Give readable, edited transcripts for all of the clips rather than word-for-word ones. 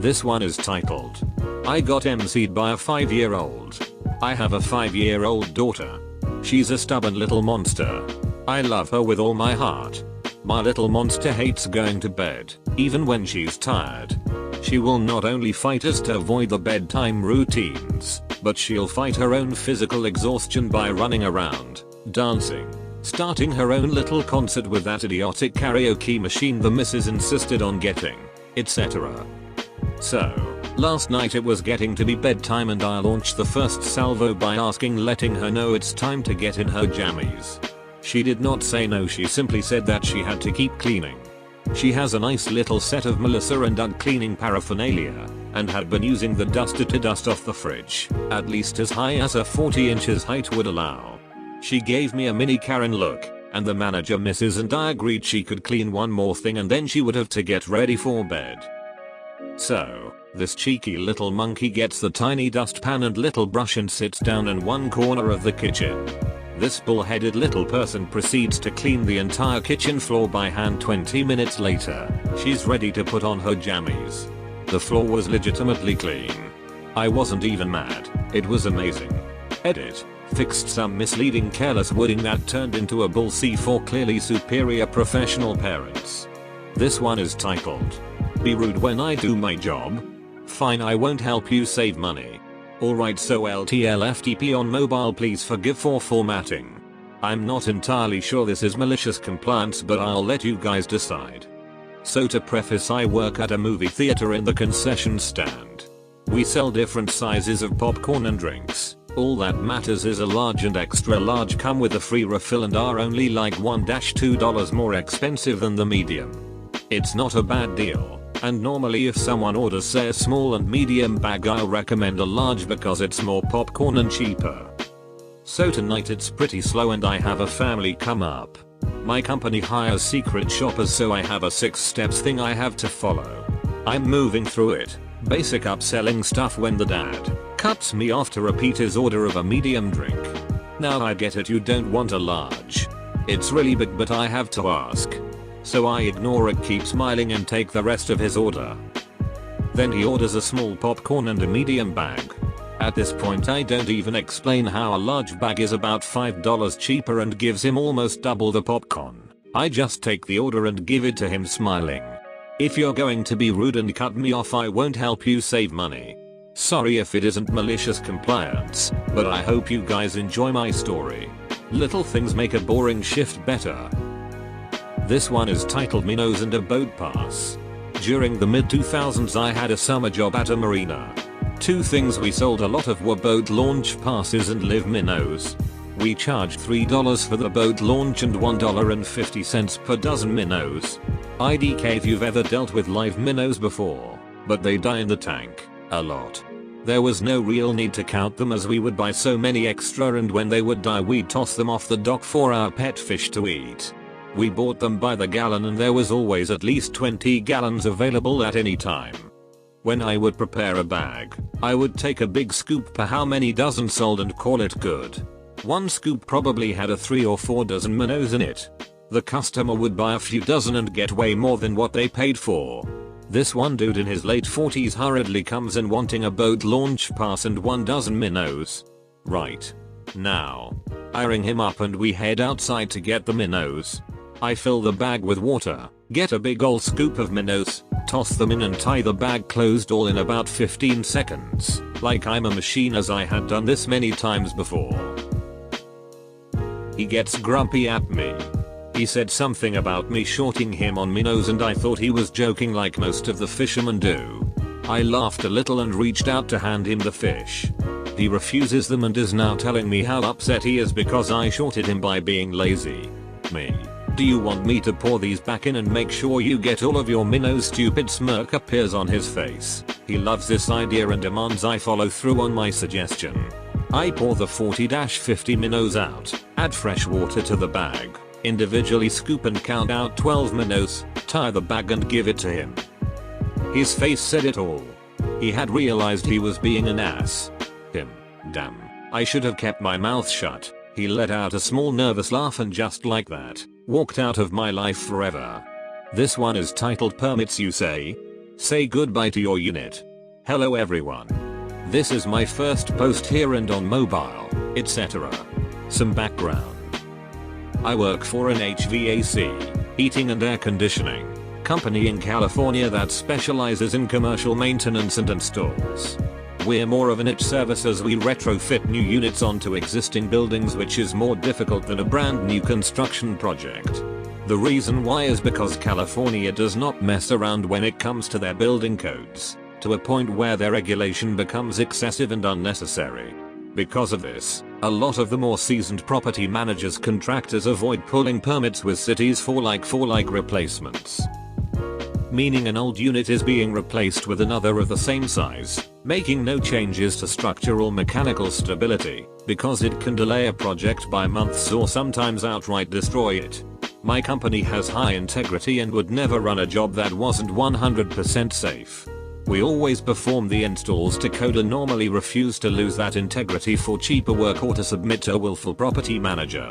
This one is titled, I got MC'd by a 5-year-old. I have a 5-year-old daughter. She's a stubborn little monster. I love her with all my heart. My little monster hates going to bed, even when she's tired. She will not only fight us to avoid the bedtime routines, but she'll fight her own physical exhaustion by running around, dancing, starting her own little concert with that idiotic karaoke machine the missus insisted on getting, etc. So, last night it was getting to be bedtime and I launched the first salvo by letting her know it's time to get in her jammies. She did not say no, she simply said that she had to keep cleaning. She has a nice little set of Melissa and Doug cleaning paraphernalia, and had been using the duster to dust off the fridge, at least as high as a 40 inches height would allow. She gave me a mini Karen look, and the manager Mrs. and I agreed she could clean one more thing and then she would have to get ready for bed. So, this cheeky little monkey gets the tiny dustpan and little brush and sits down in one corner of the kitchen. This bull-headed little person proceeds to clean the entire kitchen floor by hand. 20 minutes later, she's ready to put on her jammies. The floor was legitimately clean. I wasn't even mad, it was amazing. Edit. Fixed some misleading careless wording that turned into a bull C for clearly superior professional parents. This one is titled, Be rude when I do my job? Fine, I won't help you save money. Alright, so LTLFTP on mobile, please forgive for formatting. I'm not entirely sure this is malicious compliance, but I'll let you guys decide. So to preface, I work at a movie theater in the concession stand. We sell different sizes of popcorn and drinks. All that matters is a large and extra large come with a free refill and are only like $1-2 more expensive than the medium. It's not a bad deal. And normally if someone orders say a small and medium bag, I'll recommend a large because it's more popcorn and cheaper. So tonight it's pretty slow and I have a family come up. My company hires secret shoppers, so I have a 6 steps thing I have to follow. I'm moving through it, basic upselling stuff, when the dad cuts me off to repeat his order of a medium drink. Now I get it, you don't want a large. It's really big, but I have to ask. So I ignore it, keep smiling and take the rest of his order. Then he orders a small popcorn and a medium bag. At this point I don't even explain how a large bag is about $5 cheaper and gives him almost double the popcorn. I just take the order and give it to him smiling. If you're going to be rude and cut me off, I won't help you save money. Sorry if it isn't malicious compliance, but I hope you guys enjoy my story. Little things make a boring shift better. This one is titled Minnows and a Boat Pass. During the mid-2000s I had a summer job at a marina. 2 things we sold a lot of were boat launch passes and live minnows. We charged $3 for the boat launch and $1.50 per dozen minnows. IDK if you've ever dealt with live minnows before, but they die in the tank a lot. There was no real need to count them as we would buy so many extra, and when they would die we'd toss them off the dock for our pet fish to eat. We bought them by the gallon and there was always at least 20 gallons available at any time. When I would prepare a bag, I would take a big scoop per how many dozen sold and call it good. One scoop probably had a 3 or 4 dozen minnows in it. The customer would buy a few dozen and get way more than what they paid for. This one dude in his late 40s hurriedly comes in wanting a boat launch pass and 1 dozen minnows. Right. Now, I ring him up and we head outside to get the minnows. I fill the bag with water, get a big ol' scoop of minnows, toss them in and tie the bag closed, all in about 15 seconds, like I'm a machine, as I had done this many times before. He gets grumpy at me. He said something about me shorting him on minnows and I thought he was joking like most of the fishermen do. I laughed a little and reached out to hand him the fish. He refuses them and is now telling me how upset he is because I shorted him by being lazy. Me. Do you want me to pour these back in and make sure you get all of your minnows? Stupid smirk appears on his face. He loves this idea and demands I follow through on my suggestion. I pour the 40-50 minnows out, add fresh water to the bag, individually scoop and count out 12 minnows, tie the bag and give it to him. His face said it all. He had realized he was being an ass. Damn. I should have kept my mouth shut. He let out a small nervous laugh and just like that, walked out of my life forever. This one is titled Permits You Say. Say goodbye to your unit. Hello everyone. This is my first post here and on mobile, etc. Some background. I work for an HVAC, heating and air conditioning, company in California that specializes in commercial maintenance and installs. We're more of a niche service as we retrofit new units onto existing buildings, which is more difficult than a brand new construction project. The reason why is because California does not mess around when it comes to their building codes, to a point where their regulation becomes excessive and unnecessary. Because of this, a lot of the more seasoned property managers contractors avoid pulling permits with cities for like replacements. Meaning an old unit is being replaced with another of the same size, making no changes to structural or mechanical stability, because it can delay a project by months or sometimes outright destroy it. My company has high integrity and would never run a job that wasn't 100% safe. We always perform the installs to code and normally refuse to lose that integrity for cheaper work or to submit to a willful property manager.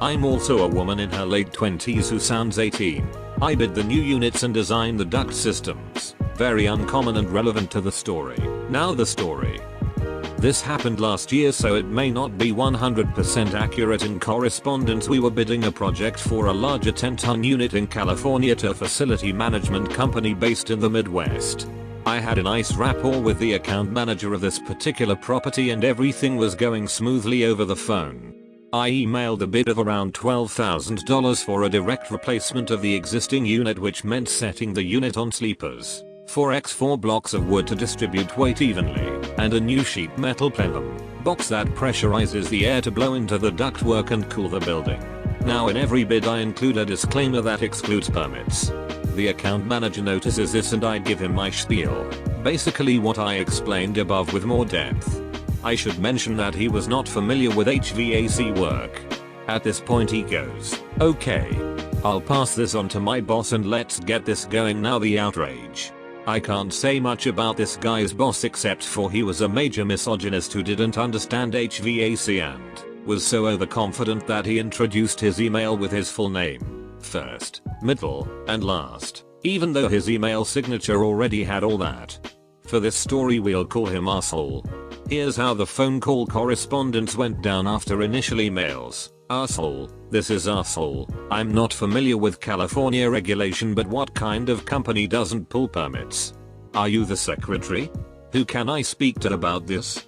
I'm also a woman in her late 20s who sounds 18. I bid the new units and design the duct systems. Very uncommon and relevant to the story. Now the story. This happened last year, so it may not be 100% accurate in correspondence. We were bidding a project for a larger 10-ton unit in California to a facility management company based in the Midwest. I had a nice rapport with the account manager of this particular property and everything was going smoothly over the phone. I emailed a bid of around $12,000 for a direct replacement of the existing unit, which meant setting the unit on sleepers, 4x4 blocks of wood to distribute weight evenly, and a new sheet metal plenum box that pressurizes the air to blow into the ductwork and cool the building. Now in every bid I include a disclaimer that excludes permits. The account manager notices this and I give him my spiel, basically what I explained above with more depth. I should mention that he was not familiar with HVAC work. At this point he goes, "Okay. I'll pass this on to my boss and let's get this going." Now the outrage. I can't say much about this guy's boss except for he was a major misogynist who didn't understand HVAC and was so overconfident that he introduced his email with his full name, first, middle, and last, even though his email signature already had all that. For this story we'll call him Arsehole. Here's how the phone call correspondence went down after initial emails. Arsehole, this is Arsehole. I'm not familiar with California regulation, but what kind of company doesn't pull permits? Are you the secretary? Who can I speak to about this?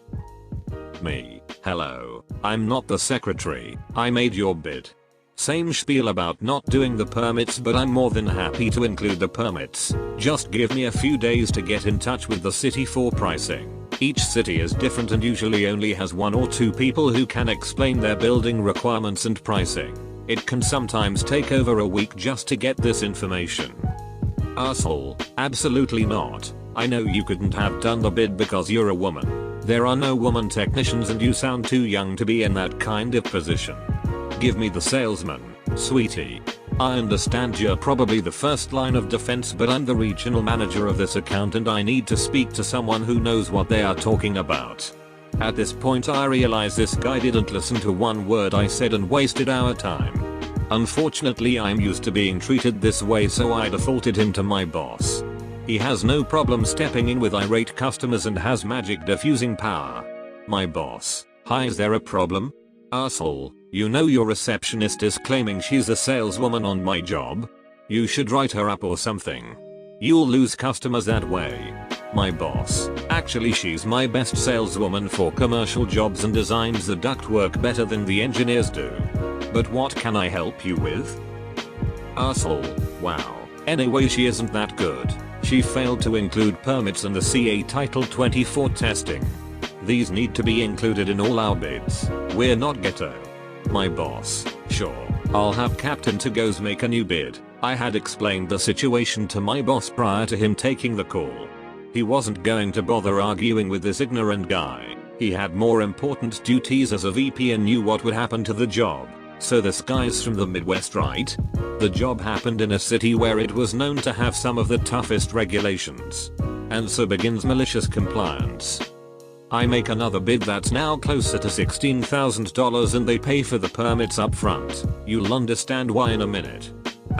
Me. Hello. I'm not the secretary. I made your bid. Same spiel about not doing the permits, but I'm more than happy to include the permits. Just give me a few days to get in touch with the city for pricing. Each city is different and usually only has 1 or 2 people who can explain their building requirements and pricing. It can sometimes take over a week just to get this information. Arsehole, absolutely not. I know you couldn't have done the bid because you're a woman. There are no woman technicians and you sound too young to be in that kind of position. Give me the salesman, sweetie. I understand you're probably the first line of defense, but I'm the regional manager of this account and I need to speak to someone who knows what they are talking about. At this point I realize this guy didn't listen to one word I said and wasted our time. Unfortunately I'm used to being treated this way, so I defaulted him to my boss. He has no problem stepping in with irate customers and has magic diffusing power. My boss. Hi, is there a problem? Arsehole, you know your receptionist is claiming she's a saleswoman on my job? You should write her up or something. You'll lose customers that way. My boss. Actually she's my best saleswoman for commercial jobs and designs the ductwork better than the engineers do. But what can I help you with? Arsehole, wow. Anyway, she isn't that good. She failed to include permits and the CA Title 24 testing. These need to be included in all our bids. We're not ghetto. My boss. Sure. I'll have Captain to goes make a new bid. I had explained the situation to my boss prior to him taking the call. He wasn't going to bother arguing with this ignorant guy. He had more important duties as a VP and knew what would happen to the job. So this guy's from the Midwest, right? The job happened in a city where it was known to have some of the toughest regulations. And so begins malicious compliance. I make another bid that's now closer to $16,000 and they pay for the permits up front. You'll understand why in a minute.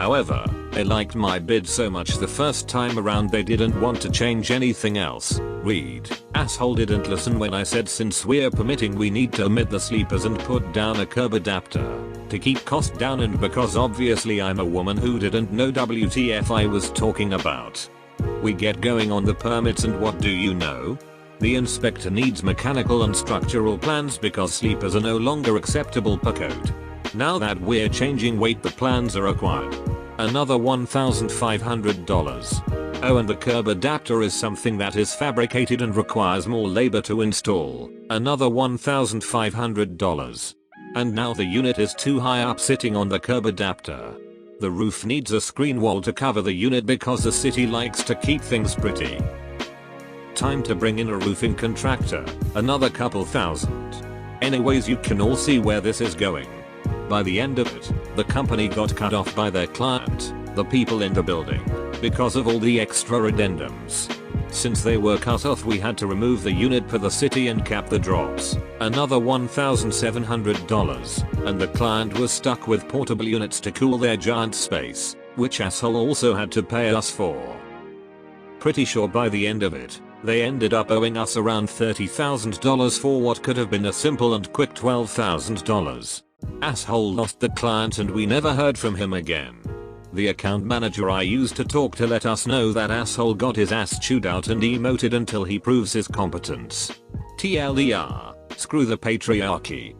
However, they liked my bid so much the first time around they didn't want to change anything else. Read. Asshole didn't listen when I said since we're permitting we need to omit the sleepers and put down a curb adapter to keep cost down, and because obviously I'm a woman who didn't know WTF I was talking about. We get going on the permits and what do you know? The inspector needs mechanical and structural plans because sleepers are no longer acceptable per code. Now that we're changing weight, the plans are required. Another $1,500. Oh, and the curb adapter is something that is fabricated and requires more labor to install. Another $1,500. And now the unit is too high up sitting on the curb adapter. The roof needs a screen wall to cover the unit because the city likes to keep things pretty. Time to bring in a roofing contractor. Another couple thousand. Anyways, you can all see where this is going. By the end of it, the company got cut off by their client, the people in the building, because of all the extra addendums. Since they were cut off, we had to remove the unit per the city and cap the drops. Another $1,700, and the client was stuck with portable units to cool their giant space, which asshole also had to pay us for. Pretty sure by the end of it, they ended up owing us around $30,000 for what could have been a simple and quick $12,000. Asshole lost the client and we never heard from him again. The account manager I used to talk to let us know that asshole got his ass chewed out and demoted until he proves his competence. TLDR, screw the patriarchy.